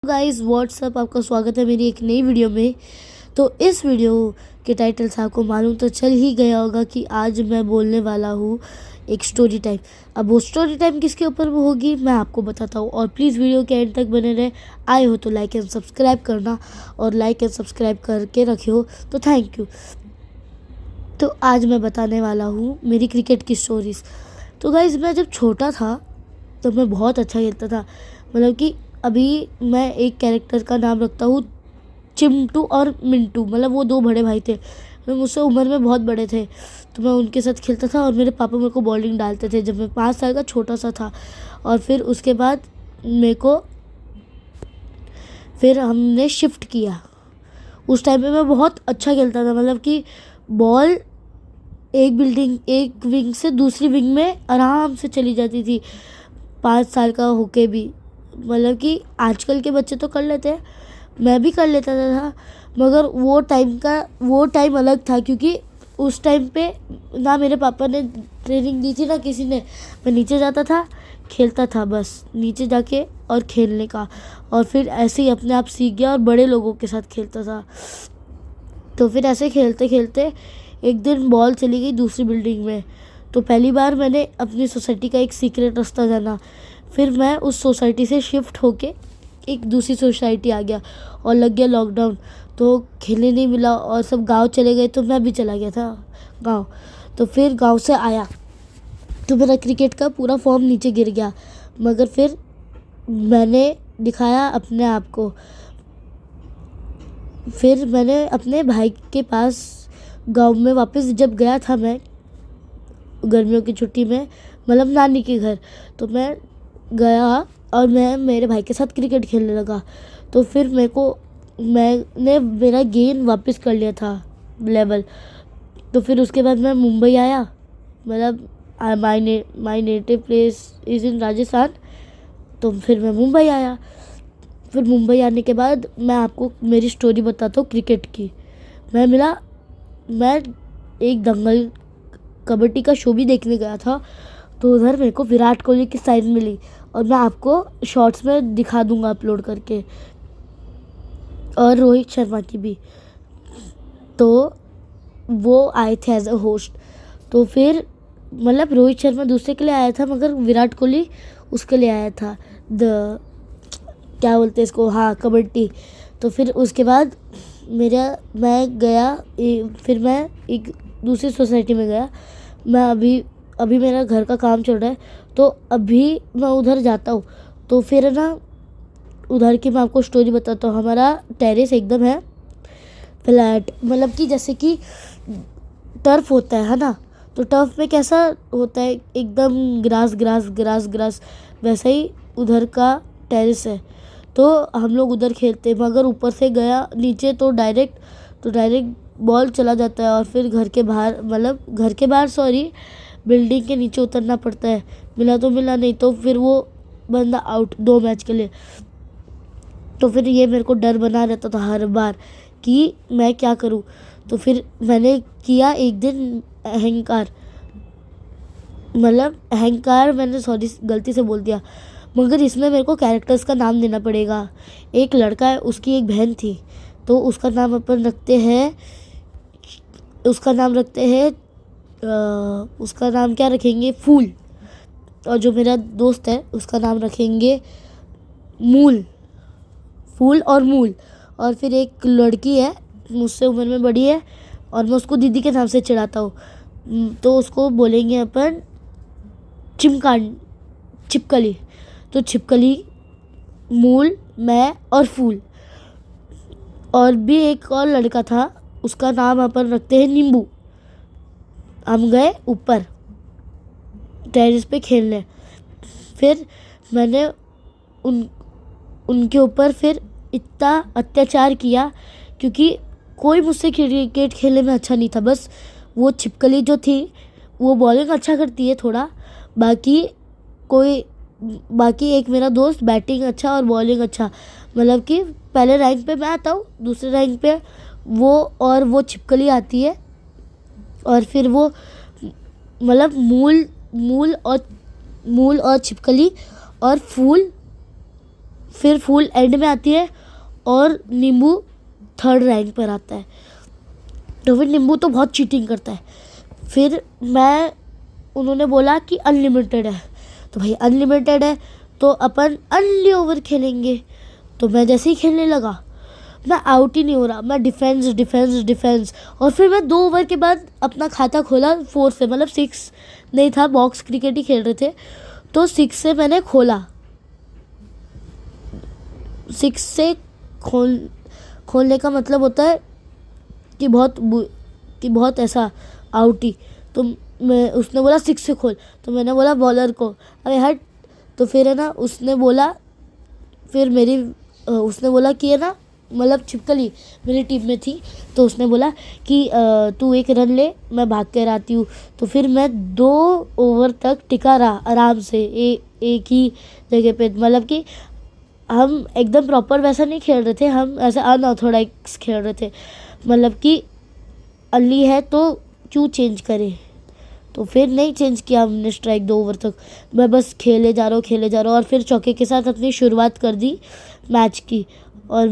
Guys what's up, आपका स्वागत है मेरी एक नई वीडियो में। तो इस वीडियो के टाइटल से आपको मालूम तो चल ही गया होगा कि आज मैं बोलने वाला हूँ एक स्टोरी टाइम। अब वो स्टोरी टाइम किसके ऊपर वो होगी मैं आपको बताता हूँ, और प्लीज़ वीडियो के एंड तक बने रहे। आए हो तो लाइक एंड सब्सक्राइब करना, और लाइक एंड सब्सक्राइब करके रखे हो तो थैंक यू। तो आज मैं बताने वाला हूँ मेरी क्रिकेट की स्टोरीज़। तो गाइस मैं जब छोटा था तो मैं बहुत अच्छा खेलता था। मतलब कि अभी मैं एक कैरेक्टर का नाम रखता हूँ चिंटू और मिंटू, मतलब वो दो बड़े भाई थे। मैं मुझसे उम्र में बहुत बड़े थे, तो मैं उनके साथ खेलता था और मेरे पापा मेरे को बॉलिंग डालते थे जब मैं 5 साल का छोटा सा था। और फिर उसके बाद मेरे को फिर हमने शिफ्ट किया। उस टाइम पे मैं बहुत अच्छा खेलता था, मतलब कि बॉल एक विंग से दूसरी विंग में आराम से चली जाती थी, 5 साल का होके भी। मतलब कि आजकल के बच्चे तो कर लेते हैं, मैं भी कर लेता था, मगर वो टाइम अलग था, क्योंकि उस टाइम पे ना मेरे पापा ने ट्रेनिंग दी थी ना किसी ने। मैं नीचे जाता था, खेलता था, बस नीचे जाके और खेलने का, और फिर ऐसे ही अपने आप सीख गया और बड़े लोगों के साथ खेलता था। तो फिर ऐसे खेलते खेलते एक दिन बॉल चली गई दूसरी बिल्डिंग में। तो पहली बार मैंने अपनी सोसाइटी का एक सीक्रेट रास्ता जाना। फिर मैं उस सोसाइटी से शिफ्ट होके एक दूसरी सोसाइटी आ गया, और लग गया लॉकडाउन, तो खेलने नहीं मिला और सब गांव चले गए, तो मैं भी चला गया था गांव। तो फिर गांव से आया तो मेरा क्रिकेट का पूरा फॉर्म नीचे गिर गया, मगर फिर मैंने दिखाया अपने आप को। फिर मैंने अपने भाई के पास गांव में वापस जब गया था, मैं गर्मियों की छुट्टी में, मतलब नानी के घर, तो मैं गया और मैं मेरे भाई के साथ क्रिकेट खेलने लगा। तो फिर मैंने मेरा गेम वापस कर लिया था लेवल। तो फिर उसके बाद मैं मुंबई आया, मतलब my native place is in Rajasthan. तो फिर मैं मुंबई आया। फिर मुंबई आने के बाद मैं आपको मेरी स्टोरी बताता हूँ क्रिकेट की। मैं एक दंगल कबड्डी का शो भी देखने गया था, तो उधर मेरे को विराट कोहली की साइन मिली, और मैं आपको शॉर्ट्स में दिखा दूंगा अपलोड करके, और रोहित शर्मा की भी। तो वो आए थे एज अ होस्ट। तो फिर मतलब रोहित शर्मा दूसरे के लिए आया था, मगर विराट कोहली उसके लिए आया था, द क्या बोलते हैं इसको, हाँ, कबड्डी। तो फिर उसके बाद फिर मैं एक दूसरी सोसाइटी में गया। मैं अभी मेरा घर का काम चल रहा है, तो अभी मैं उधर जाता हूँ। तो फिर ना उधर की मैं आपको स्टोरी बताता हूँ। हमारा टेरेस एकदम है फ्लैट, मतलब कि जैसे कि टर्फ होता है ना, तो टर्फ में कैसा होता है, एकदम ग्रास ग्रास ग्रास ग्रास, वैसा ही उधर का टेरेस है। तो हम लोग उधर खेलते हैं, मगर ऊपर से गया नीचे तो डायरेक्ट बॉल चला जाता है, और फिर घर के बाहर सॉरी, बिल्डिंग के नीचे उतरना पड़ता है। मिला तो मिला, नहीं तो फिर वो बंदा आउट 2 मैच के लिए। तो फिर ये मेरे को डर बना रहता था हर बार कि मैं क्या करूं। तो फिर मैंने किया एक दिन अहंकार, मैंने सॉरी गलती से बोल दिया, मगर इसमें मेरे को कैरेक्टर्स का नाम देना पड़ेगा। एक लड़का है, उसकी एक बहन थी, तो उसका नाम उसका नाम क्या रखेंगे, फूल। और जो मेरा दोस्त है उसका नाम रखेंगे मूल, फूल और मूल। और फिर एक लड़की है, मुझसे उम्र में बड़ी है, और मैं उसको दीदी के नाम से चिढ़ाता हूँ, तो उसको बोलेंगे अपन छिपकली। तो छिपकली, मूल, मैं और फूल। और भी एक और लड़का था, उसका नाम अपन रखते हैं नींबू। हम गए ऊपर टेरेस पे खेलने। फिर मैंने उनके ऊपर फिर इतना अत्याचार किया, क्योंकि कोई मुझसे क्रिकेट खेलने में अच्छा नहीं था। बस वो छिपकली जो थी वो बॉलिंग अच्छा करती है थोड़ा, बाकी कोई बाकी एक मेरा दोस्त बैटिंग अच्छा और बॉलिंग अच्छा, मतलब कि पहले रैंक पे मैं आता हूँ, दूसरे रैंक पे वो छिपकली आती है। और फिर वो मतलब मूल मूल और छिपकली और फूल फिर फूल एंड में आती है और नींबू थर्ड रैंक पर आता है। तो फिर नींबू तो बहुत चीटिंग करता है। फिर उन्होंने बोला कि अनलिमिटेड है, तो भाई अनलिमिटेड है तो अपन अनली ओवर खेलेंगे। तो मैं जैसे ही खेलने लगा, मैं आउट ही नहीं हो रहा, मैं डिफेंस डिफेंस डिफेंस। और फिर मैं 2 ओवर के बाद अपना खाता खोला 4 से, मतलब 6 नहीं था, बॉक्स क्रिकेट ही खेल रहे थे, तो 6 से मैंने खोला। 6 से खोलने का मतलब होता है कि बहुत ऐसा आउट ही। तो उसने बोला 6 से खोल, तो मैंने बोला बॉलर को अरे हट। तो फिर है ना उसने बोला कि है ना, मतलब छिपकली मेरी टीम में थी, तो उसने बोला कि तू 1 रन ले, मैं भाग कर आती हूँ। तो फिर मैं 2 ओवर तक टिका रहा आराम से एक ही जगह पे। मतलब कि हम एकदम प्रॉपर वैसा नहीं खेल रहे थे, हम ऐसे अनऑथोराइज खेल रहे थे, मतलब कि अर्ली है तो क्यों चेंज करें। तो फिर नहीं चेंज किया हमने स्ट्राइक 2 ओवर तक। मैं बस खेले जा रहा हूँ और फिर चौके के साथ अपनी शुरुआत कर दी मैच की। और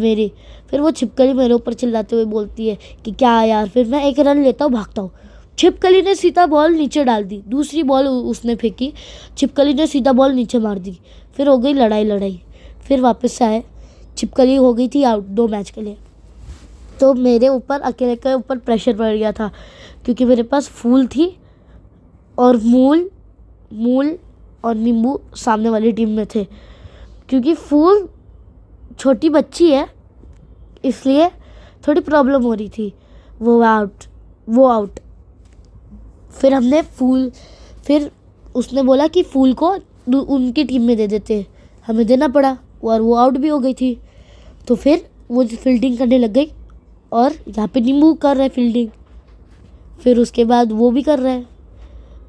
फिर वो छिपकली मेरे ऊपर चिल्लाते हुए बोलती है कि क्या यार। फिर मैं 1 रन लेता हूँ, भागता हूँ। छिपकली ने सीधा बॉल नीचे डाल दी, दूसरी बॉल उसने फेंकी, छिपकली ने सीधा बॉल नीचे मार दी। फिर हो गई लड़ाई। फिर वापस से आए, छिपकली हो गई थी आउट 2 मैच के लिए। तो मेरे ऊपर अकेले के ऊपर प्रेशर पड़ गया था, क्योंकि मेरे पास फूल थी और मूल और नींबू सामने वाली टीम में थे। क्योंकि फूल छोटी बच्ची है, इसलिए थोड़ी प्रॉब्लम हो रही थी। वो आउट। फिर उसने बोला कि फूल को उनकी टीम में दे देते, हमें देना पड़ा और वो आउट भी हो गई थी। तो फिर वो फील्डिंग करने लग गई और यहाँ पे नींबू कर रहा है फील्डिंग। फिर उसके बाद वो भी कर रहा है,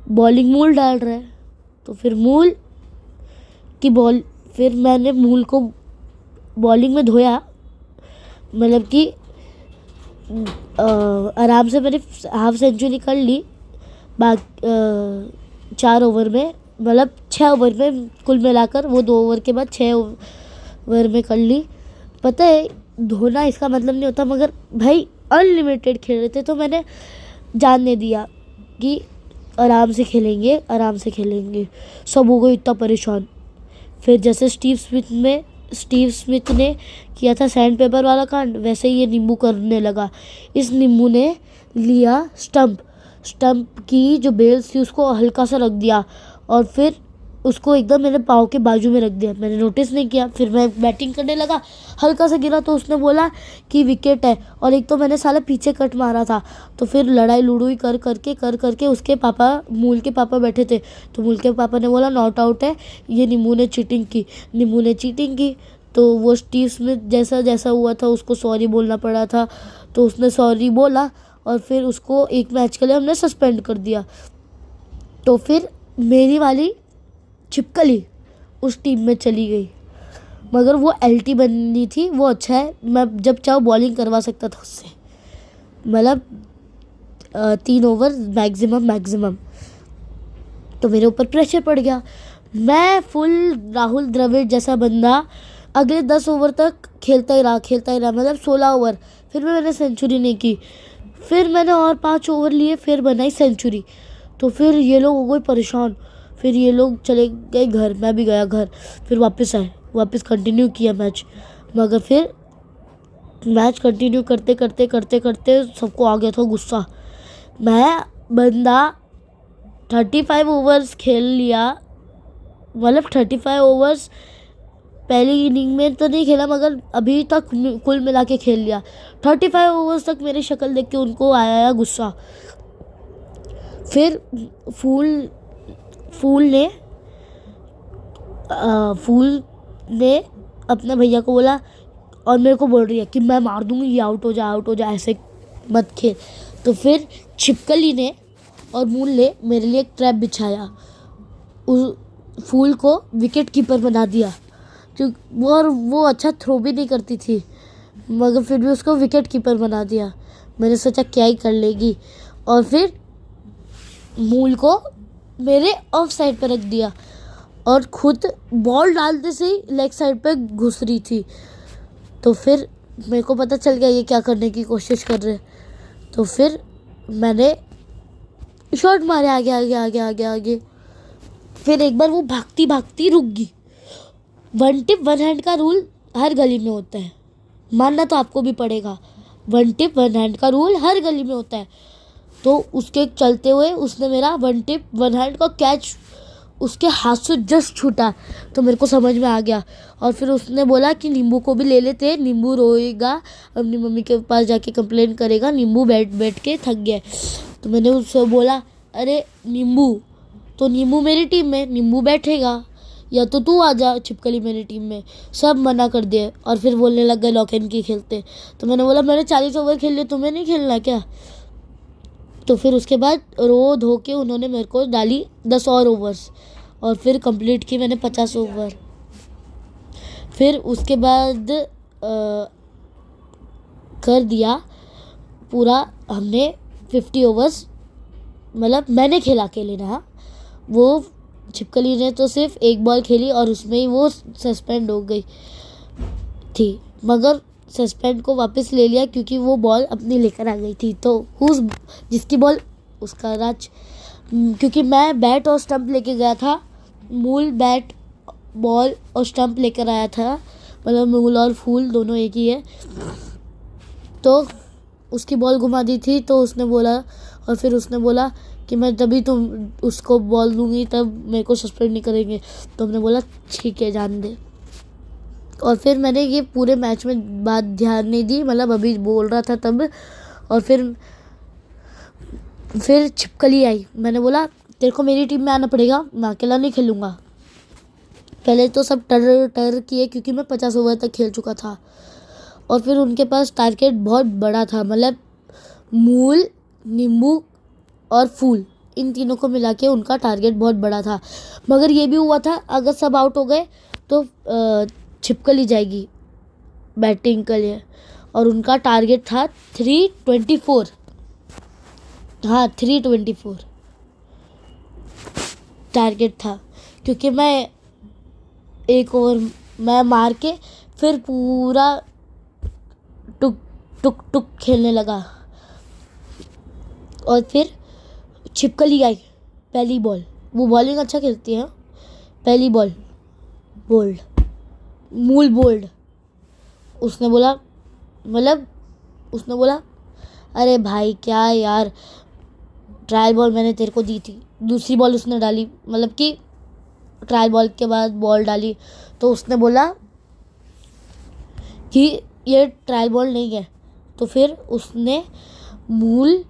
बॉलिंग मूल डाल रहा है। तो फिर मैंने मूल को बॉलिंग में धोया, मतलब कि आराम से मैंने हाफ सेंचुरी कर ली 4 ओवर में, मतलब 6 ओवर में कुल मिलाकर। वो 2 ओवर के बाद 6 ओवर में कर ली। पता है धोना इसका मतलब नहीं होता, मगर भाई अनलिमिटेड खेल रहे थे तो मैंने जान दे दिया कि आराम से खेलेंगे। सब हो गए इतना परेशान। फिर जैसे स्टीव स्मिथ ने किया था सैंड पेपर वाला कांड, वैसे ही ये नींबू करने लगा। इस नींबू ने लिया स्टंप की जो बेल्स थी उसको हल्का सा रख दिया और फिर उसको एकदम मेरे पाँव के बाजू में रख दिया। मैंने नोटिस नहीं किया। फिर मैं बैटिंग करने लगा, हल्का सा गिरा तो उसने बोला कि विकेट है। और एक तो मैंने साला पीछे कट मारा था। तो फिर लड़ाई लुड़ुई कर करके उसके पापा, मूल के पापा बैठे थे। तो मूल के पापा ने बोला नॉट आउट है, ये नींबू ने चीटिंग की। तो वो स्टीव स्मिथ जैसा हुआ था उसको सॉरी बोलना पड़ा था। तो उसने सॉरी बोला और फिर उसको 1 मैच के लिए हमने सस्पेंड कर दिया। तो फिर मेरी वाली छिपकली उस टीम में चली गई, मगर वो LT बननी थी। वो अच्छा है, मैं जब चाहो बॉलिंग करवा सकता था उससे, मतलब 3 ओवर मैक्सिमम। तो मेरे ऊपर प्रेशर पड़ गया। मैं फुल राहुल द्रविड़ जैसा बंदा अगले 10 ओवर तक खेलता ही रहा, मतलब 16 ओवर। फिर मैंने सेंचुरी नहीं की। फिर मैंने और 5 ओवर लिए, फिर बनाई सेंचुरी। तो फिर ये लोग हो गए परेशान। फिर ये लोग चले गए घर, मैं भी गया घर। फिर वापस कंटिन्यू किया मैच, मगर फिर मैच कंटिन्यू करते सबको आ गया था गुस्सा। मैं बंदा 35 ओवर्स खेल लिया, मतलब 35 ओवर्स पहली इनिंग में तो नहीं खेला, मगर अभी तक कुल मिला के खेल लिया। 35 ओवर्स तक मेरी शक्ल देख के उनको आया गुस्सा। फिर फूल ने अपने भैया को बोला और मेरे को बोल रही है कि मैं मार दूंगी, ये आउट हो जा, ऐसे मत खेल। तो फिर छिपकली ने और मूल ने मेरे लिए एक ट्रैप बिछाया, उस फूल को विकेट कीपर बना दिया। क्योंकि वो अच्छा थ्रो भी नहीं करती थी, मगर फिर भी उसको विकेट कीपर बना दिया। मैंने सोचा क्या ही कर लेगी। और फिर मूल को मेरे ऑफ साइड पर रख दिया और खुद बॉल डालते से ही लेग साइड पे घुस रही थी। तो फिर मेरे को पता चल गया ये क्या करने की कोशिश कर रहे। तो फिर मैंने शॉट मारे आगे आगे आगे आगे आगे। फिर एक बार वो भागती भागती रुक गई। वन टिप वन हैंड का रूल हर गली में होता है, मानना तो आपको भी पड़ेगा। वन टिप वन हैंड का रूल हर गली में होता है। तो उसके चलते हुए उसने मेरा वन टिप वन हैंड का कैच उसके हाथ से जस्ट छूटा। तो मेरे को समझ में आ गया। और फिर उसने बोला कि नींबू को भी ले लेते, नींबू रोएगा, अपनी मम्मी के पास जाके कंप्लेंट करेगा, नींबू बैठ बैठ के थक गया। तो मैंने उससे बोला, अरे नींबू, तो नींबू मेरी टीम में, नींबू बैठेगा, या तो तू आ जा छिपकली मेरी टीम में। सब मना कर दिए और फिर बोलने लग गए लॉक एंड की खेलते। तो मैंने बोला मैंने 40 ओवर खेल लिए, तुम्हें नहीं खेलना क्या? तो फिर उसके बाद रो धो के उन्होंने मेरे को डाली 10 और ओवर्स, और फिर कंप्लीट की मैंने 50 ओवर। फिर उसके बाद कर दिया पूरा हमने 50 ओवर्स, मतलब मैंने खेला अकेले ना। वो छिपकली ने तो सिर्फ एक बॉल खेली और उसमें ही वो सस्पेंड हो गई थी, मगर सस्पेंड को वापस ले लिया क्योंकि वो बॉल अपनी लेकर आ गई थी। तो उस जिसकी बॉल उसका राज। क्योंकि मैं बैट और स्टंप लेके गया था, मूल बैट बॉल और स्टंप लेकर आया था, मतलब मूल और फूल दोनों एक ही है। तो उसकी बॉल घुमा दी थी। तो उसने बोला, और फिर उसने बोला कि मैं तभी तुम उसको बॉल दूंगी तब मेरे को सस्पेंड नहीं करेंगे। तो हमने बोला ठीक है जान दे। और फिर मैंने ये पूरे मैच में बात ध्यान नहीं दी, मतलब अभी बोल रहा था तब। और फिर छिपकली आई। मैंने बोला तेरे को मेरी टीम में आना पड़ेगा, मैं अकेला नहीं खेलूँगा। पहले तो सब टर टर किए क्योंकि मैं 50 ओवर तक खेल चुका था। और फिर उनके पास टारगेट बहुत बड़ा था, मतलब मूल, नींबू और फूल, इन तीनों को मिला के उनका टारगेट बहुत बड़ा था। मगर ये भी हुआ था अगर सब आउट हो गए तो छिपकली जाएगी बैटिंग के लिए। और उनका टारगेट था 324। हाँ 324 टारगेट था। क्योंकि मैं एक ओवर मैं मार के फिर पूरा टुक टुक टुक खेलने लगा। और फिर छिपकली आई पहली बॉल, वो बॉलिंग अच्छा खेलती है। पहली बॉल बोल्ड, मूल बोल्ड। उसने बोला, मतलब उसने बोला अरे भाई क्या यार, ट्रायल बॉल मैंने तेरे को दी थी। दूसरी बॉल उसने डाली, मतलब कि ट्रायल बॉल के बाद बॉल डाली। तो उसने बोला कि ये ट्रायल बॉल नहीं है। तो फिर उसने मूल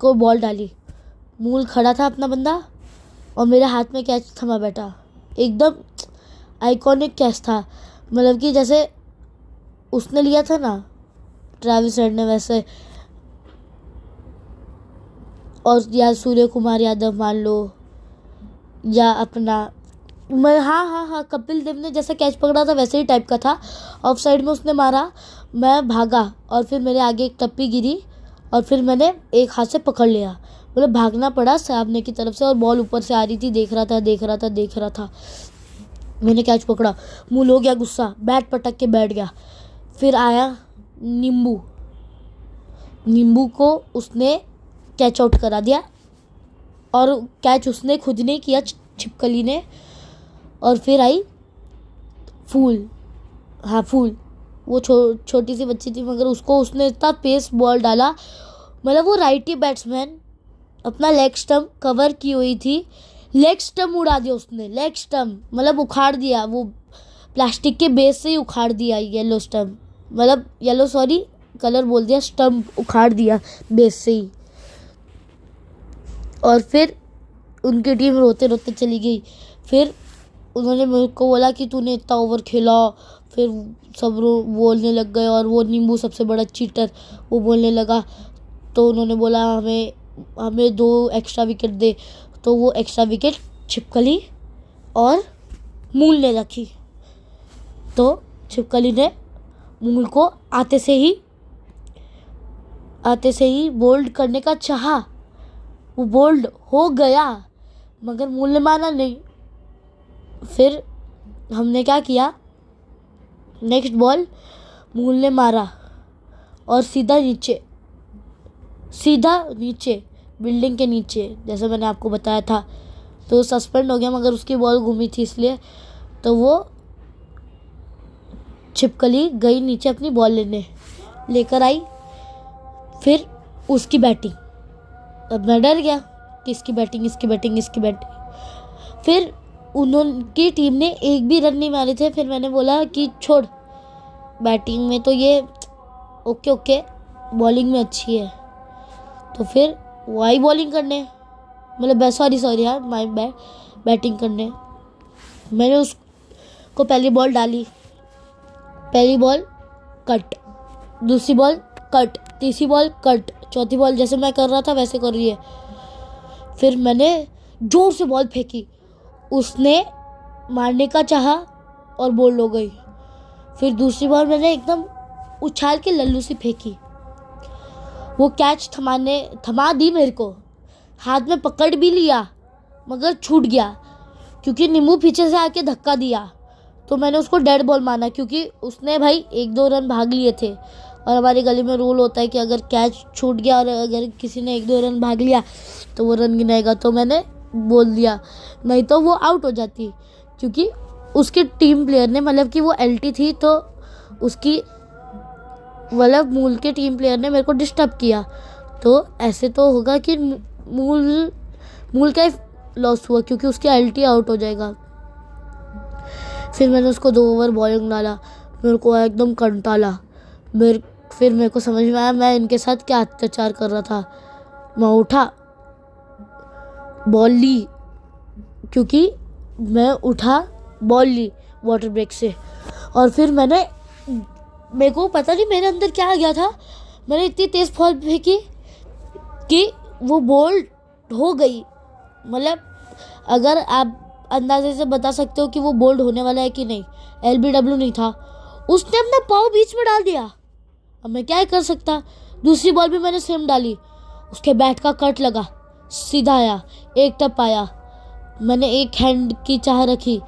को बॉल डाली। मूल खड़ा था अपना बंदा और मेरे हाथ में कैच थमा बैठा। एकदम आइकॉनिक कैच था, मतलब कि जैसे उसने लिया था ना ट्रेविस हेड ने, वैसे। और या सूर्य कुमार यादव मान लो, या अपना हाँ कपिल देव ने जैसा कैच पकड़ा था वैसे ही टाइप का था। ऑफ साइड में उसने मारा, मैं भागा और फिर मेरे आगे एक टप्पी गिरी और फिर मैंने एक हाथ से पकड़ लिया, मतलब भागना पड़ा सामने की तरफ से। और बॉल ऊपर से आ रही थी, देख रहा था। मैंने कैच पकड़ा, मूल हो गया गुस्सा, बैट पटक के बैठ गया। फिर आया नींबू को उसने कैच आउट करा दिया और कैच उसने खुद ने किया, छिपकली ने। और फिर आई फूल, वो छोटी सी बच्ची थी, मगर उसने इतना पेस बॉल डाला, मतलब वो राइटी बैट्समैन अपना लेग स्टंप कवर की हुई थी, लेग स्टंप उड़ा दिया उसने। लेग स्टंप मतलब उखाड़ दिया, वो प्लास्टिक के बेस से ही उखाड़ दिया। येलो स्टंप, मतलब येलो सॉरी कलर बोल दिया, स्टंप उखाड़ दिया बेस से ही। और फिर उनकी टीम रोते रोते चली गई। फिर उन्होंने मेरे को बोला कि तूने इतना ओवर खेला। फिर सब बोलने लग गए और वो नींबू सबसे बड़ा चीटर वो बोलने लगा। तो उन्होंने बोला हमें 2 एक्स्ट्रा विकेट दे। तो वो एक्स्ट्रा विकेट छिपकली और मूल ने रखी। तो छिपकली ने मूल को आते से ही बोल्ड करने का चाहा, वो बोल्ड हो गया, मगर मूल ने माना नहीं। फिर हमने क्या किया, नेक्स्ट बॉल मूल ने मारा और सीधा नीचे बिल्डिंग के नीचे, जैसे मैंने आपको बताया था। तो सस्पेंड हो गया, मगर उसकी बॉल घूमी थी इसलिए। तो वो छिपकली गई नीचे अपनी बॉल लेकर आई। फिर उसकी बैटिंग, अब मैं डर गया कि इसकी बैटिंग। फिर उनकी टीम ने एक भी रन नहीं मारे थे। फिर मैंने बोला कि छोड़, बैटिंग में तो ये ओके, बॉलिंग में अच्छी है। तो फिर वो आई बॉलिंग करने, मतलब सॉरी यार, माय बैड, बैटिंग करने। मैंने उसको पहली बॉल डाली, पहली बॉल कट, दूसरी बॉल कट, तीसरी बॉल कट, चौथी बॉल जैसे मैं कर रहा था वैसे कर रही है। फिर मैंने जोर से बॉल फेंकी, उसने मारने का चाहा और बॉल हो गई। फिर दूसरी बॉल मैंने एकदम उछाल के लल्लू सी फेंकी, वो कैच थमा दी मेरे को, हाथ में पकड़ भी लिया मगर छूट गया क्योंकि नींबू पीछे से आके धक्का दिया। तो मैंने उसको डेड बॉल माना क्योंकि उसने भाई 1-2 रन भाग लिए थे, और हमारी गली में रूल होता है कि अगर कैच छूट गया और अगर किसी ने 1-2 रन भाग लिया तो वो रन गिनाएगा। तो मैंने बोल दिया, नहीं तो वो आउट हो जाती, क्योंकि उसकी टीम प्लेयर ने, मतलब कि वो LT थी, तो उसकी मतलब मूल के टीम प्लेयर ने मेरे को डिस्टर्ब किया। तो ऐसे तो होगा कि मूल का लॉस हुआ क्योंकि उसकी LT आउट हो जाएगा। फिर मैंने उसको 2 ओवर बॉलिंग डाला, मेरे को एकदम कंटाला। फिर मेरे को समझ में आया मैं इनके साथ क्या अत्याचार कर रहा था। मैं उठा, बॉल ली, क्योंकि मैं उठा बॉल ली वाटर ब्रेक से। और फिर मेरे को पता नहीं मेरे अंदर क्या आ गया था, मैंने इतनी तेज बॉल फेंकी कि वो बॉल हो गई। मतलब अगर आप अंदाजे से बता सकते हो कि वो बोल्ड होने वाला है कि नहीं, LBW नहीं था, उसने अपना पाँव बीच में डाल दिया। अब मैं क्या कर सकता। दूसरी बॉल भी मैंने सेम डाली, उसके बैट का कट लगा, सीधा आया, एक टप आया। मैंने एक हैंड की चाह रखी,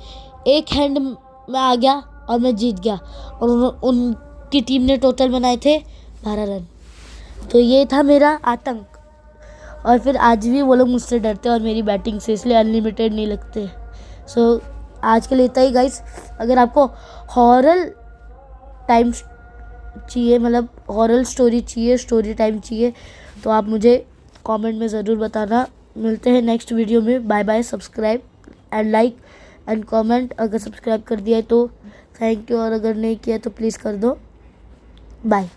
एक हैंड में आ गया और मैं जीत गया। और उनकी टीम ने टोटल बनाए थे 12 रन। तो ये था मेरा आतंक। और फिर आज भी वो लोग मुझसे डरते और मेरी बैटिंग से, इसलिए अनलिमिटेड नहीं लगते। सो आज के लिए इतना ही गाइस। अगर आपको हॉरर टाइम चाहिए, मतलब हॉरर स्टोरी चाहिए, स्टोरी टाइम चाहिए, तो आप मुझे कमेंट में ज़रूर बताना। मिलते हैं नेक्स्ट वीडियो में। Bye bye. Subscribe and like and comment. अगर सब्सक्राइब कर दिया है तो थैंक यू, और अगर नहीं किया तो प्लीज़ कर दो। बाय।